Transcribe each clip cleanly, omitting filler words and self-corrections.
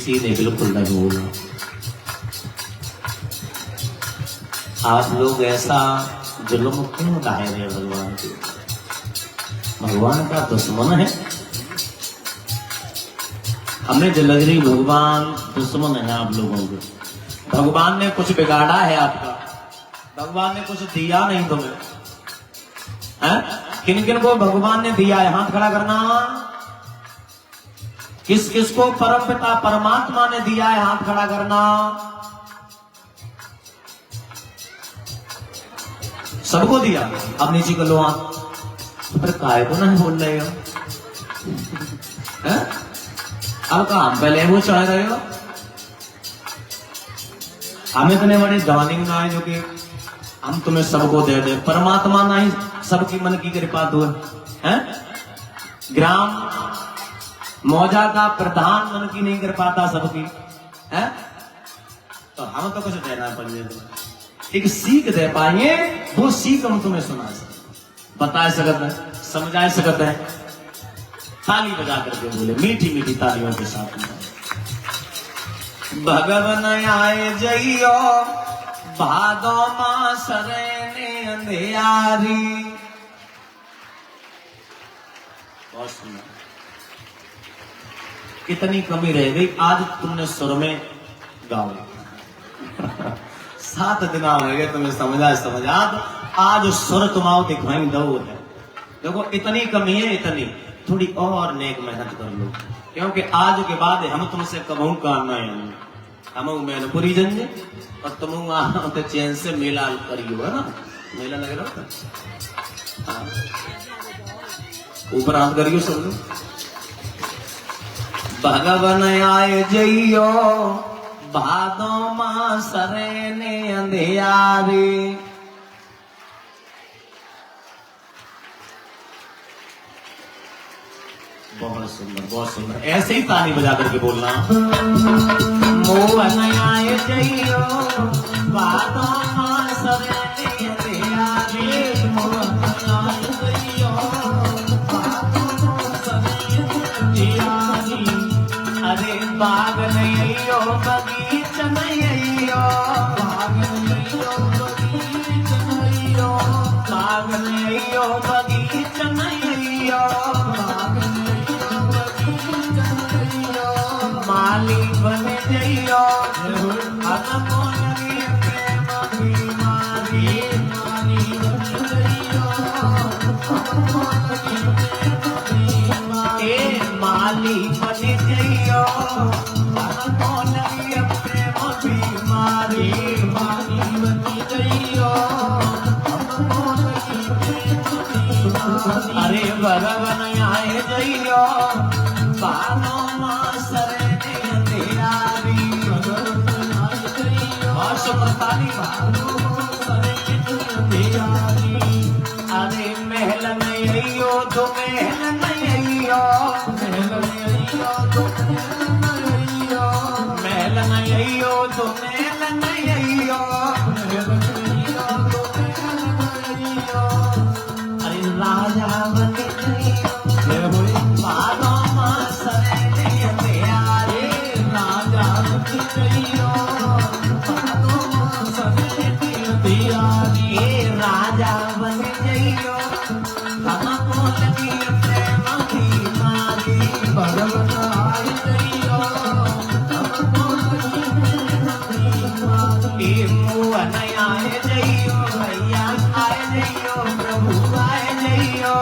किसी ने बिल्कुल नहीं बोला। आप लोग ऐसा जुल्म क्यों ढाए रहे भगवान के? भगवान का दुश्मन है? हमें जो लग रही भगवान दुश्मन है आप लोगों के। भगवान ने कुछ बिगाड़ा है आपका? भगवान ने कुछ दिया नहीं तुम्हें है? किन किन को भगवान ने दिया है? हाथ खड़ा करना। किस किस को परमपिता परमात्मा ने दिया है? हाथ खड़ा करना। सबको दिया। अब नीचे कर लो हाथ। पर काय को नहीं बोल रहे हो? अब कहा हम पहले वो चढ़ रहे हो? हम इतने बड़े जवानी ना है जो कि हम तुम्हें सबको दे दे। परमात्मा ना ही सबकी मन की कृपा दो है। ग्राम मौजा का प्रधान मन की नहीं कर पाता सबकी है। तो हम तो कुछ देना पड़ेगा। एक सीख दे पाएंगे, वो सीख हम तुम्हें सुना सकते, बता सकते हैं, समझा सकते हैं। ताली बजा करके बोले, मीठी मीठी तालियों के साथ में। भगवन आए जइयो भादो मासरे ने अंधियारी। बहुत सुंदर। कितनी कमी रह गई आज तुमने सुर में गाओ। 7 दिन हो गए तुम्हें समझा तो आज सुर तुम्हारा दिखाई दो है। देखो इतनी कमी है, इतनी थोड़ी और नेक मेहनत कर लो, क्योंकि आज के बाद हम तुमसे कबहू काम नहीं। हम मैनपुरी जंजे और तुम तो चैन से मेला करियो है ना। मेला लग रहा था, ऊपर हाथ करियो सब लोग। भगवन आए जइयो भादो मासरे ने अंधियारी। बहुत सुंदर, बहुत सुंदर। ऐसे ही ताली बजा करके बोलना। मोहन आए जइयो भादो मासरे ने अंधियारी। मोहन आए जइयो भादो मासरे ने अंधियारी। अरे बाग नहीं बगीच नहीं, बाग नहीं बगीच नहीं, बाग नहीं बगीच नहीं, बाग नहीं बगीच नहीं। माली बन जइयो हमको लगी प्रेम बीमारी। माली बन जइयो हमको लगी प्रेम बीमारी। माली बन जइयो हमको लगी प्रेम बीमारी। माली बन जइयो हमको लगी प्रेम बीमारी। अरे भगवन आए जइयो भादो मासरे ने अंधियारी। भगवन आए जइयो सुप्रताली भादो मासरे ने अंधियारी। अरे महल नहीं अइयो तो महल नहीं अइयो, महल नहीं अइयो तो महल नहीं अइयो, महल नहीं अइयो तो महल नहीं अइयो, महल नहीं अइयो तो महल नहीं अइयो। अरे राजा बन जइयो भादो मासरे ने अंधियारी। राजा बन जइयो भादो मासरे ने अंधियारी। राजा बन जइयो हमको लगी प्रेम बीमारी। भगवन आए जइयो हमको लगी प्रेम बीमारी। मोहन आए जइयो भैया आए जइयो प्रभु आए जइयो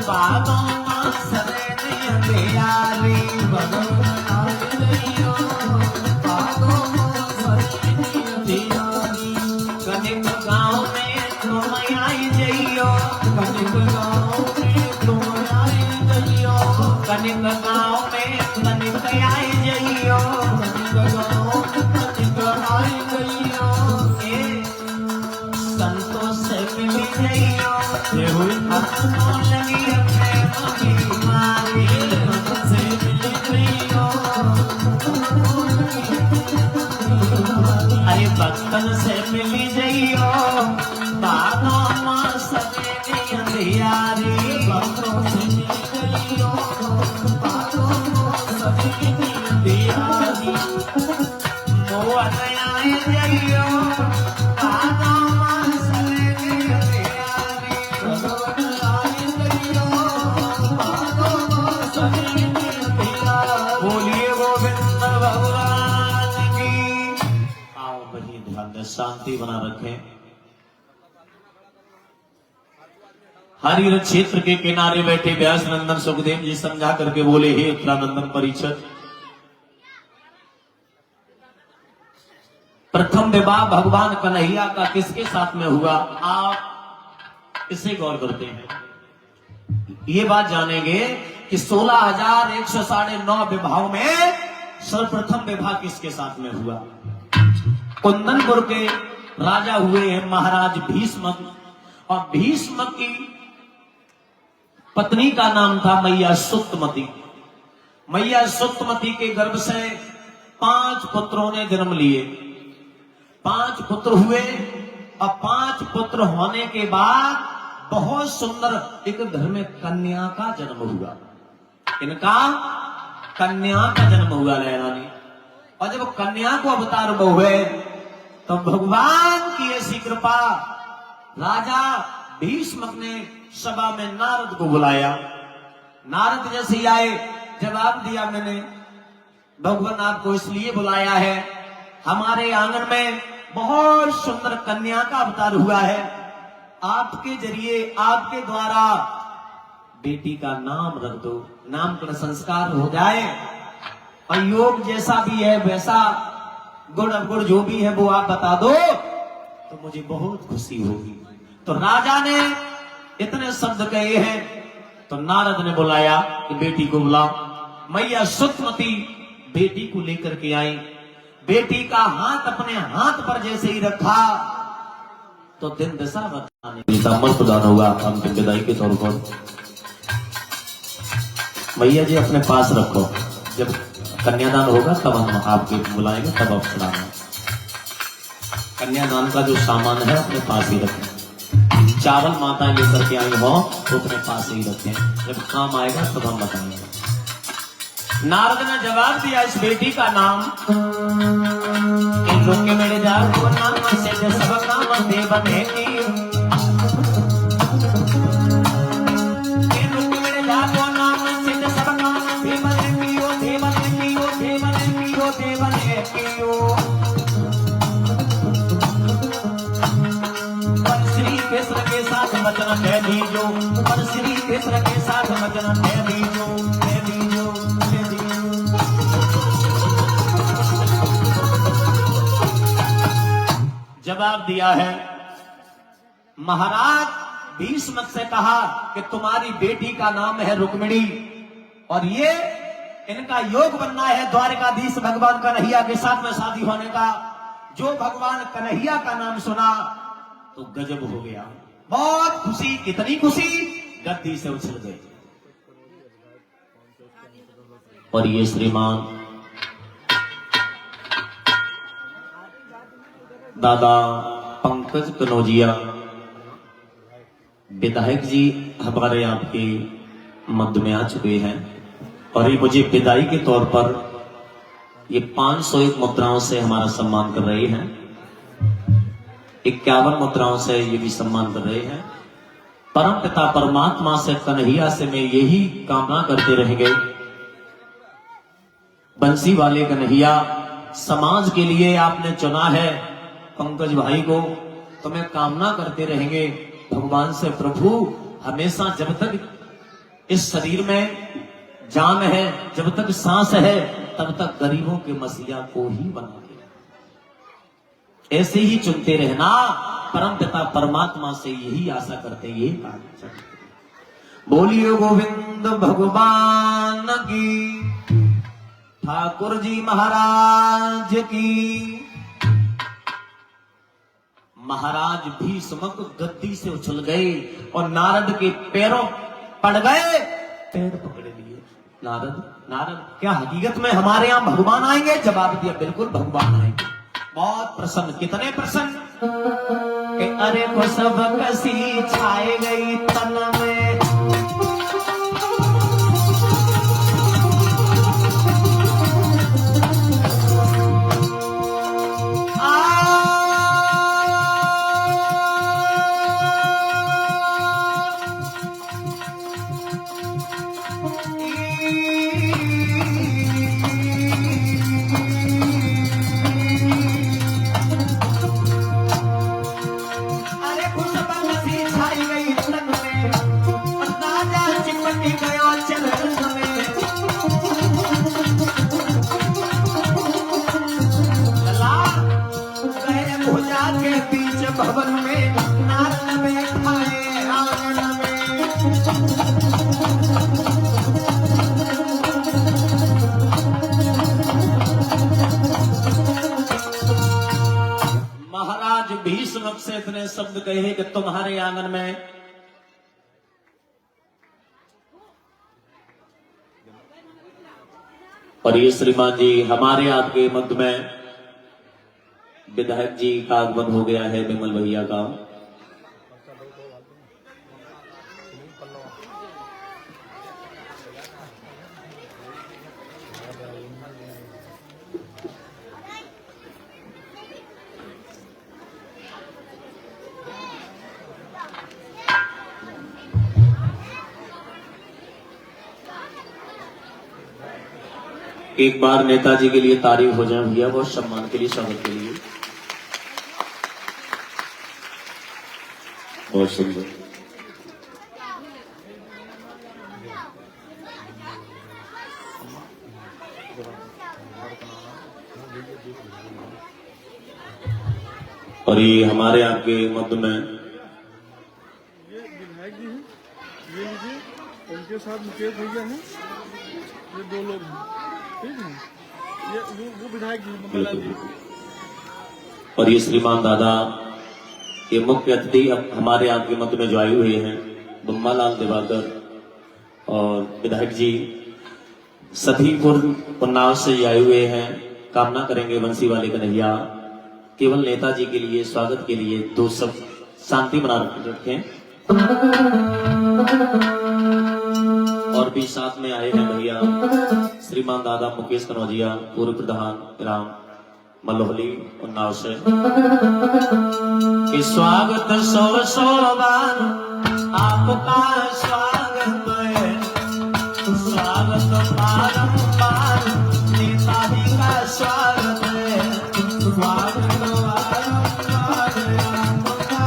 भादो मासरे ने अंधियारी। भगवन आए जइयो भादो मासरे ने अंधियारी। कनिक गाँव में तुम आई जइयो, कनिक गाँव में तुम आई जइयो, कनिक गाँव में कनिक आई जइयो, कनिक गाँव में कनिक आई जइयो। संतों से मिल जइयो हमको लगी प्रेम बीमारी। से मिल जइयो हमको लगी प्रेम बीमारी। अरे भक्तन से मिल जइयो भादो मासरे ने अंधियारी। भक्तों से मिल जइयो भादो मासरे ने अंधियारी। जइयो दादा मासले प्यारे भगवान आए जइयो दादा मासले प्यारे बोलिए गोविंद भगवान की। आओ बनी ध्यान में शांति बना रखें। हरिहर क्षेत्र के किनारे बैठे व्यास नंदन सुखदेव जी समझा करके बोले, हे उत्तरानंदन परीक्षित, प्रथम विवाह भगवान कन्हैया का किसके साथ में हुआ? आप इसे गौर करते हैं। ये बात जानेंगे कि 16,109 विवाहों में सर्वप्रथम विवाह किसके साथ में हुआ? कुंदनपुर के राजा हुए हैं महाराज भीष्म, और भीष्म की पत्नी का नाम था मैया सुतमती। मैया सुतमती के गर्भ से 5 पुत्रों ने जन्म लिए। 5 पुत्र हुए, और 5 पुत्र होने के बाद बहुत सुंदर एक घर में कन्या का जन्म हुआ। इनका कन्या का जन्म हुआ लहरानी। और जब कन्या को अवतार हुए तो भगवान की ऐसी कृपा, राजा भीष्म ने सभा में नारद को बुलाया। नारद जैसे ही आए, जवाब दिया, मैंने भगवान आपको इसलिए बुलाया है, हमारे आंगन में बहुत सुंदर कन्या का अवतार हुआ है, आपके जरिए, आपके द्वारा बेटी का नाम रख दो, नामकरण संस्कार हो जाए, और योग जैसा भी है वैसा गुण अवगुण जो भी है वो आप बता दो तो मुझे बहुत खुशी होगी। तो राजा ने इतने शब्द कहे हैं तो नारद ने बुलाया कि बेटी को बुलाओ। मैया सुतमती बेटी को लेकर के आई। बेटी का हाथ अपने हाथ पर जैसे ही रखा तो दिन दशा बताने अमर प्रदान होगा अंतिम विदाई के तौर पर। मैया जी अपने पास रखो, जब कन्यादान होगा तब हम आपके बुलाएंगे, तब आप सुनाना। कन्यादान का जो सामान है अपने पास ही रखें। चावल माताएं लेकर के आई हो तो अपने पास ही रखें, जब काम आएगा तब हम बताएंगे। नारद ने जवाब दिया, इस बेटी का नाम के मेरे जान को नाम से सब काम दे बने की, मेरे जान को नाम से सब काम दे बने पियो, दे बने पियो, दे बने पियो, दे बने पियो। पर श्री कृष्ण के साथ वचन दे दीजो, पर श्री कृष्ण के साथ वचन दे दीजो, दे दीजो, दे दीजो। जवाब दिया है, महाराज भीष्म से कहा कि तुम्हारी बेटी का नाम है रुक्मिणी, और ये इनका योग बनना है द्वारकाधीश भगवान कन्हैया के साथ में शादी होने का। जो भगवान कन्हैया का नाम सुना तो गजब हो गया, बहुत खुशी, कितनी खुशी, गद्दी से उछल गए। और ये श्रीमान दादा पंकज कनौजिया विधायक जी हमारे आपके मध्य में आ चुके हैं, और ये मुझे विदाई के तौर पर ये 501 मुद्राओं से हमारा सम्मान कर रहे हैं। 51 मुद्राओं से ये भी सम्मान कर रहे हैं। परम पिता परमात्मा से, कन्हैया से मैं यही कामना करते रहेंगे, बंसी वाले कन्हैया, समाज के लिए आपने चुना है पंकज भाई को, तो मैं कामना करते रहेंगे भगवान से, प्रभु हमेशा जब तक इस शरीर में जान है, जब तक सांस है, तब तक गरीबों के मसीहा को ही बना के ऐसे ही चुनते रहना। परम पिता परमात्मा से यही आशा करते, यही बोलिए गोविंद भगवान की, ठाकुर जी महाराज की। महाराज भीष्म गद्दी से उछल गए और नारद के पैरों पड़ गए, पैर पकड़ लिए। नारद, नारद क्या हकीकत में हमारे यहां भगवान आएंगे? जवाब दिया, बिल्कुल भगवान आएंगे। बहुत प्रसन्न, कितने प्रसन्न कि अरे को सब कसी छाए गई तन में, आ पूजा के बीच भवन में नारद बैठा है आंगन में। महाराज भीष्म से इतने शब्द कहे कि तुम्हारे आंगन में और ये श्रीमान जी हमारे आपके मध्य में विधायक जी का आगमन हो गया है, विमल भैया का। एक बार नेताजी के लिए तारीफ हो जाए भैया, बहुत सम्मान के लिए, स्वागत के लिए। बहुत सुंदर। और ये हमारे आपके मध्य में ये विधायक जी हैं, ये लीजिए, उनके साथ मुकेश भैया हैं, ये दो लोग हैं, ठीक है। ये वो विधायक जी मंगललाल जी। और ये श्रीमान दादा ये मुख्य अतिथि हमारे आपके मध्य में जो आए हुए हैं, बम्मालाल दिवाकर और विधायक जी सतीपुर उन्नाव से आए हुए हैं। कामना करेंगे बंसी वाले कन्हैया केवल नेताजी के लिए स्वागत के लिए दो सब शांति बना रखें। और भी साथ में आए हैं भैया श्रीमान दादा मुकेश कनौजिया, पूर्व प्रधान ग्राम मलोहली उन्नाव से। कि स्वागत सौ बार आपका स्वागत है, स्वागत बारंबार नेताजी का स्वागत है, स्वागत बारंबार आपका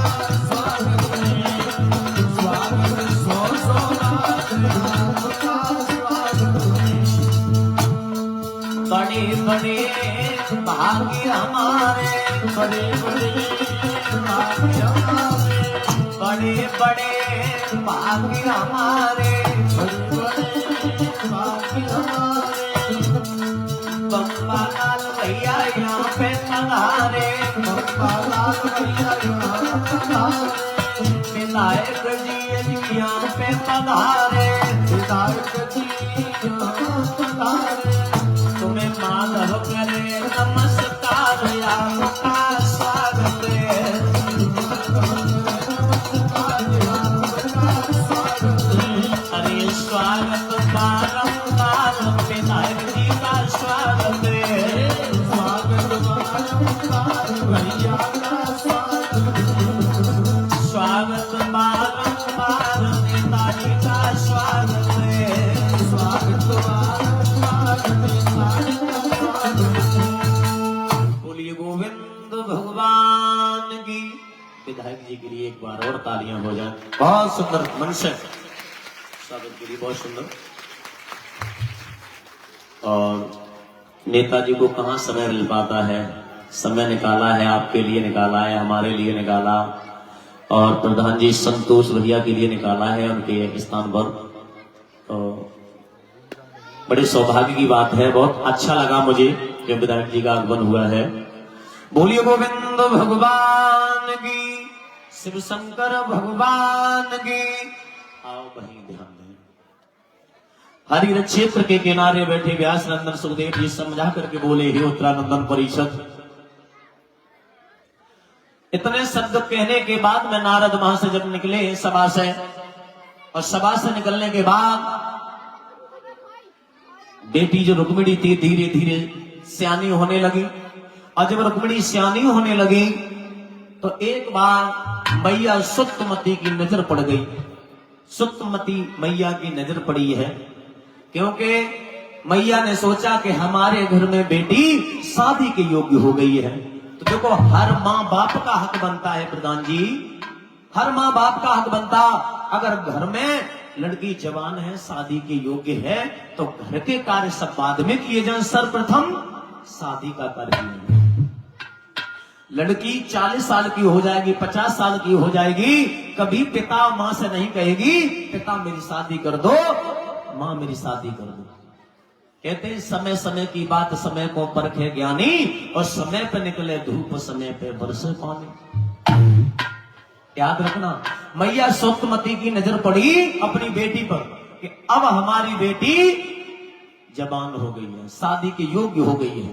स्वागत है, स्वागत सौ बार आपका स्वागत है। बड़े बड़े भाग्य हमारे, बड़े बड़े भाग्य हमारे, बड़े बड़े भाग्य हमारे, बड़े बड़े भाग्य हमारे। बम्बालाल भैया यहाँ पे पधारे, बम्बालाल भैया यहाँ पे पधारे, विधायक जी यहाँ पे पधारे, विधायक जी यहाँ पे पधारे। तुम्हें माधव करे नमस्कार, आपका स्वागत है, अरे स्वागत बारंबार विधायक जी का स्वागत है, स्वागत बारंबार भैया का स्वागत है, स्वागत बारंबार नेताजी का स्वागत है, स्वागत बारंबार नेताजी का स्वागत है। बोलिए गोविंद भगवान की। विधायक जी के लिए एक बार और तालियां हो जाए। बहुत सुंदर मन से स्वागत के लिए, बहुत सुंदर। और नेताजी को कहाँ समय मिल पाता है, समय निकाला है, आपके लिए निकाला है, हमारे लिए निकाला, और प्रधान जी संतोष भैया के लिए निकाला है उनके स्थान पर। तो बड़े सौभाग्य की बात है, बहुत अच्छा लगा मुझे जब विधायक जी का आगमन हुआ है। बोलिए गोविंद भगवान की, शिव शंकर भगवान की। आओ वहीं ध्यान दें। हरिहर क्षेत्र के किनारे बैठे व्यास नंदन सुखदेव जी समझा करके बोले, हे उत्तरानंदन परिषद। इतने शब्द कहने के बाद में नारद वहां से जब निकले सभा से, और सभा से निकलने के बाद बेटी जो रुक्मिणी थी धीरे धीरे सियानी होने लगी। और जब रुक्मिणी सियानी होने लगी तो एक बार मैया सुतमती की नजर पड़ गई। सुतमती मैया की नजर पड़ी है क्योंकि मैया ने सोचा कि हमारे घर में बेटी शादी के योग्य हो गई है। तो देखो, हर माँ बाप का हक बनता है प्रधान जी, हर माँ बाप का हक बनता। अगर घर में लड़की जवान है, शादी के योग्य है, तो घर के कार्य सब बाद में किए जाएं, सर्वप्रथम शादी का कार्य किए। लड़की 40 साल की हो जाएगी, 50 साल की हो जाएगी, कभी पिता मां से नहीं कहेगी पिता मेरी शादी कर दो, मां मेरी शादी कर दो। कहते हैं समय समय की बात समय को परखे ज्ञानी, और समय पे निकले धूप समय पे बरसे पानी। याद रखना, मैया सौतमती की नजर पड़ी अपनी बेटी पर कि अब हमारी बेटी जवान हो गई है, शादी के योग्य हो गई है।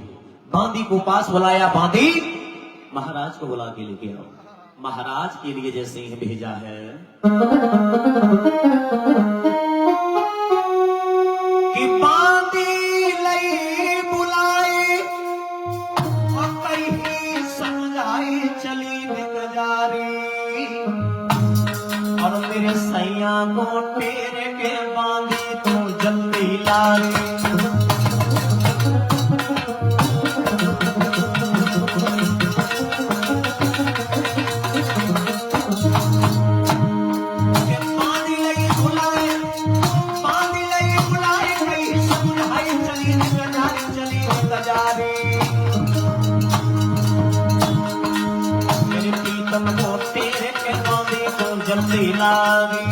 बांदी को पास बुलाया, बांदी महाराज को बुला के लेके आओ। महाराज के लिए जैसे ही भेजा है कि बांदी लई बुलाए और कहीं समझाई चली निकजारी, और मेरे सैया को तेरे के बांधी तो जल्दी लारी। मेरे प्रीतम को तेरे के बांधी तो जल्दी लागी।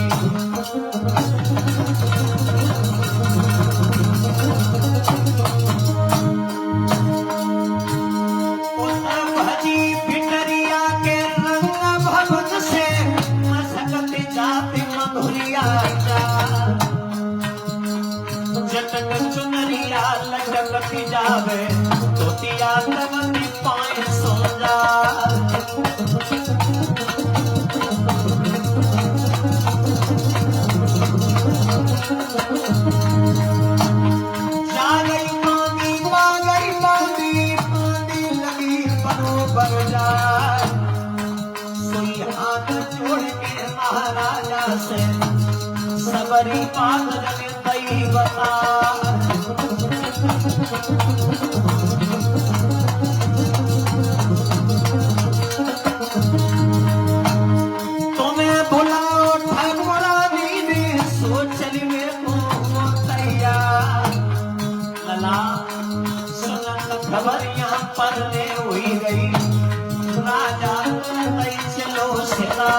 लटकती जावे तोतिया तवनी पाए सो जा। जा गई मांगी मांगी मांगी मांगी लगी बरोबर जाए। सोई हाथ जोड़ के महाराजा से सबरी बात जगे दई बता। तुम्हें बुलाओ ठाकुरानी ने सोचली में तैयार। लला सुनत खबरियां पढ़ने हुई गई, राजा तई चलो सेना।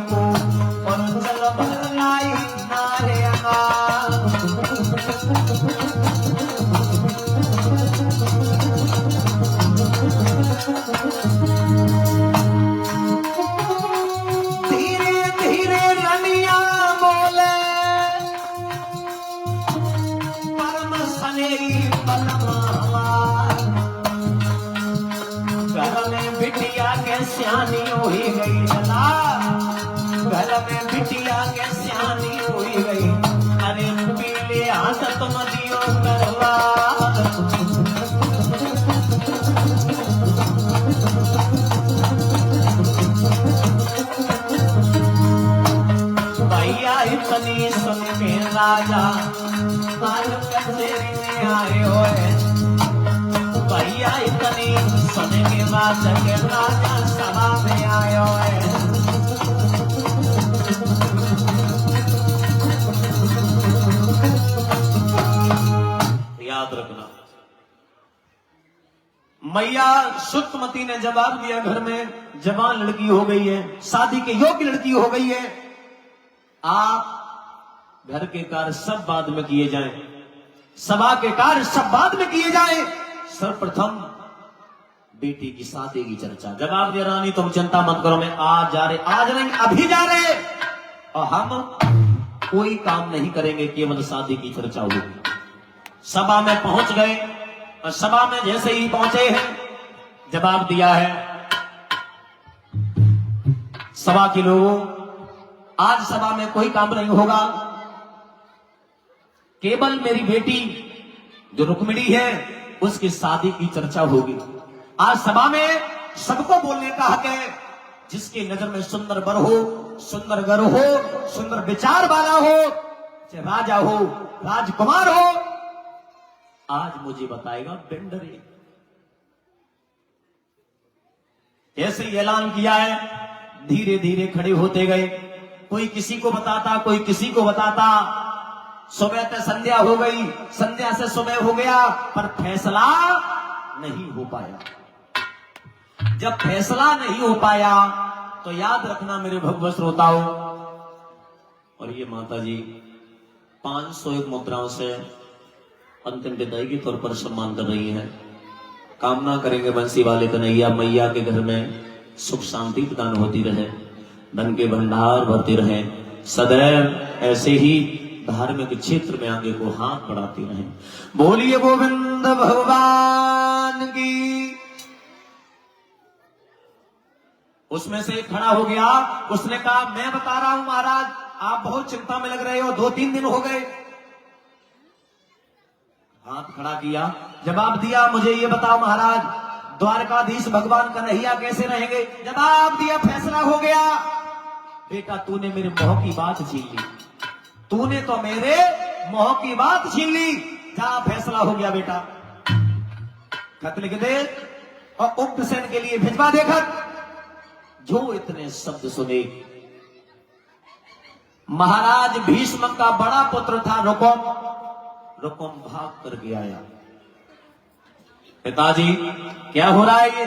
को और जल भर लाई नारे धीरे धीरे रनिया बोले परम सनेही परमा। घर में बिटिया के सियानी हुई गई जला, घर में बिटिया के सियानी हुई गई। अरे पीले हाथ तुम दियो करवा। भैया इतनी सुन के राजा आज कचेरी में आए हुए। भैया इतनी सुन के बाद के राजा सभा में आए हुए। याद रखना, मैया सुतमती ने जवाब दिया, घर में जवान लड़की हो गई है, शादी के योग्य लड़की हो गई है। आप घर के कार्य सब बाद में किए जाएं, सभा के कार्य सब बाद में किए जाएं। सर्वप्रथम बेटी की शादी की चर्चा। जवाब दिया, रानी तुम चिंता मत करो, मैं आज जा रहे, आज नहीं अभी जा रहे, और हम कोई काम नहीं करेंगे, केवल शादी की चर्चा होगी। सभा में पहुंच गए, और सभा में जैसे ही पहुंचे हैं, जवाब दिया है सभा के लोगों, आज सभा में कोई काम नहीं होगा, केवल मेरी बेटी जो रुक्मिणी है उसकी शादी की चर्चा होगी। आज सभा में सबको बोलने का हक है, जिसकी नजर में सुंदर वर हो, सुंदर घर हो, सुंदर विचार वाला हो, चाहे राजा हो, राजकुमार हो, आज मुझे बताएगा बेंडरे। ऐसे ही ऐलान किया है, धीरे धीरे खड़े होते गए। कोई किसी को बताता, कोई किसी को बताता। सुबह से संध्या हो गई, संध्या से सुबह हो गया, पर फैसला नहीं हो पाया। जब फैसला नहीं हो पाया तो याद रखना मेरे भगवत श्रोताओं, और ये माता जी 501 मुद्राओं से अंतिम विदाई के तौर पर सम्मान कर रही हैं। कामना करेंगे बंसी वाले कन्हैया मैया के घर में सुख शांति प्रदान होती रहे, धन के भंडार भरते रहे, सदैव ऐसे ही धार्मिक क्षेत्र में आगे को हाथ बढ़ाते रहे। बोलिए गोविंद भगवान की। उसमें से एक खड़ा हो गया, उसने कहा मैं बता रहा हूं महाराज, आप बहुत चिंता में लग रहे हो, 2-3 दिन हो गए। हाथ खड़ा किया, जवाब दिया, मुझे ये बताओ महाराज, द्वारकाधीश भगवान कन्हैया कैसे रहेंगे? जवाब दिया, फैसला हो गया। बेटा तूने मेरे मोह की बात छीन ली, तूने तो मेरे मोह की बात छीन ली। जा, फैसला हो गया बेटा, खत लिख दे और उग्रसेन के लिए भिजवा दे खत। जो इतने शब्द सुने, महाराज भीष्म का बड़ा पुत्र था रुकुम, रुकुम भाग करके आया। पिताजी क्या हो रहा है ये?